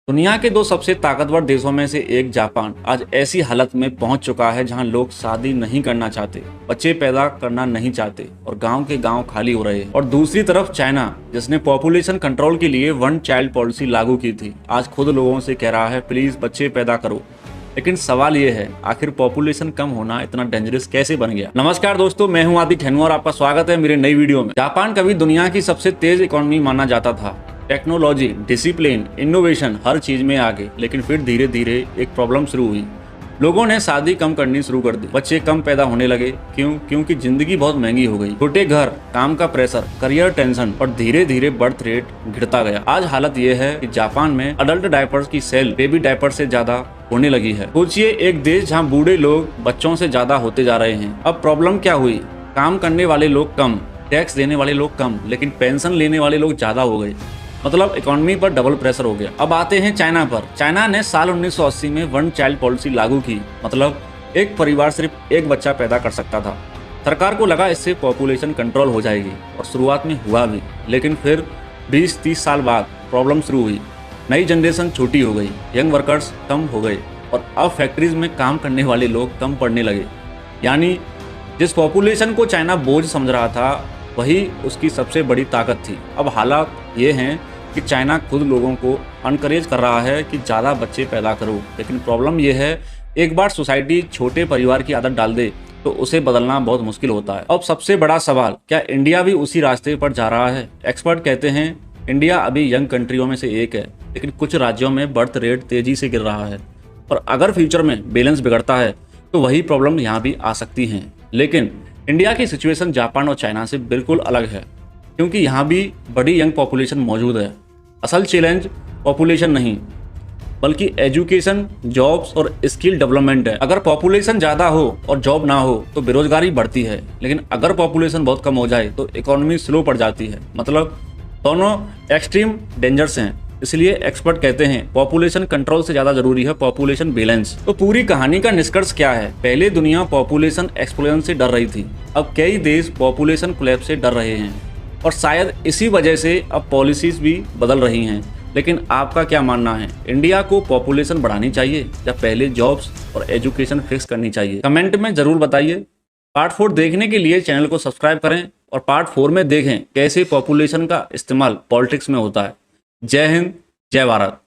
दुनिया के दो सबसे ताकतवर देशों में से एक जापान आज ऐसी हालत में पहुंच चुका है जहां लोग शादी नहीं करना चाहते, बच्चे पैदा करना नहीं चाहते और गांव के गांव खाली हो रहे हैं। और दूसरी तरफ चाइना, जिसने पॉपुलेशन कंट्रोल के लिए वन चाइल्ड पॉलिसी लागू की थी, आज खुद लोगों से कह रहा है प्लीज बच्चे पैदा करो। लेकिन सवाल ये है, आखिर पॉपुलेशन कम होना इतना डेंजरस कैसे बन गया। नमस्कार दोस्तों, मैं हूं आदित्य और आपका स्वागत है मेरी नई वीडियो में। जापान कभी दुनिया की सबसे तेज इकोनॉमी माना जाता था, टेक्नोलॉजी, डिसिप्लिन, इनोवेशन हर चीज में आगे। लेकिन फिर धीरे धीरे एक प्रॉब्लम शुरू हुई। लोगों ने शादी कम करनी शुरू कर दी, बच्चे कम पैदा होने लगे। क्योंकि जिंदगी बहुत महंगी हो गई। छोटे घर, काम का प्रेशर, करियर टेंशन और धीरे धीरे बर्थ रेट गिरता गया। आज हालत यह है कि जापान में अडल्ट डायपर्स की सेल बेबी डायपर से ज्यादा होने लगी है। सोचिए, एक देश जहाँ बूढ़े लोग बच्चों से ज्यादा होते जा रहे हैं। अब प्रॉब्लम क्या हुई? काम करने वाले लोग कम, टैक्स देने वाले लोग कम, लेकिन पेंशन लेने वाले लोग ज्यादा हो गए। मतलब इकोनॉमी पर डबल प्रेशर हो गया। अब आते हैं चाइना पर। चाइना ने साल 1980 में वन चाइल्ड पॉलिसी लागू की, मतलब एक परिवार सिर्फ एक बच्चा पैदा कर सकता था। सरकार को लगा इससे पॉपुलेशन कंट्रोल हो जाएगी और शुरुआत में हुआ भी। लेकिन फिर 20-30 साल बाद प्रॉब्लम शुरू हुई। नई जनरेशन छोटी हो गई, यंग वर्कर्स कम हो गए और अब फैक्ट्रीज में काम करने वाले लोग कम पड़ने लगे। यानी जिस पॉपुलेशन को चाइना बोझ समझ रहा था, वही उसकी सबसे बड़ी ताकत थी। अब हालात ये हैं कि चाइना खुद लोगों को अनकरेज कर रहा है कि ज़्यादा बच्चे पैदा करो। लेकिन प्रॉब्लम यह है, एक बार सोसाइटी छोटे परिवार की आदत डाल दे तो उसे बदलना बहुत मुश्किल होता है। अब सबसे बड़ा सवाल, क्या इंडिया भी उसी रास्ते पर जा रहा है? एक्सपर्ट कहते हैं इंडिया अभी यंग कंट्रियों में से एक है, लेकिन कुछ राज्यों में बर्थ रेट तेजी से गिर रहा है और अगर फ्यूचर में बैलेंस बिगड़ता है तो वही प्रॉब्लम यहाँ भी आ सकती हैं। लेकिन इंडिया की सिचुएशन जापान और चाइना से बिल्कुल अलग है, क्योंकि यहाँ भी बड़ी यंग पॉपुलेशन मौजूद है। असल चैलेंज पॉपुलेशन नहीं, बल्कि एजुकेशन, जॉब्स और स्किल डेवलपमेंट है। अगर पॉपुलेशन ज़्यादा हो और जॉब ना हो तो बेरोजगारी बढ़ती है, लेकिन अगर पॉपुलेशन बहुत कम हो जाए तो इकोनॉमी स्लो पड़ जाती है। मतलब दोनों एक्सट्रीम डेंजर्स हैं। इसलिए एक्सपर्ट कहते हैं पॉपुलेशन कंट्रोल से ज़्यादा जरूरी है पॉपुलेशन बैलेंस। तो पूरी कहानी का निष्कर्ष क्या है? पहले दुनिया पॉपुलेशन एक्सप्लोजन से डर रही थी, अब कई देश पॉपुलेशन कोलैप्स से डर रहे हैं और शायद इसी वजह से अब पॉलिसीज भी बदल रही हैं। लेकिन आपका क्या मानना है? इंडिया को पॉपुलेशन बढ़ानी चाहिए या पहले जॉब्स और एजुकेशन फिक्स करनी चाहिए? कमेंट में जरूर बताइए। पार्ट 4 देखने के लिए चैनल को सब्सक्राइब करें और पार्ट 4 में देखें कैसे पॉपुलेशन का इस्तेमाल पॉलिटिक्स में होता है। जय हिंद, जय भारत।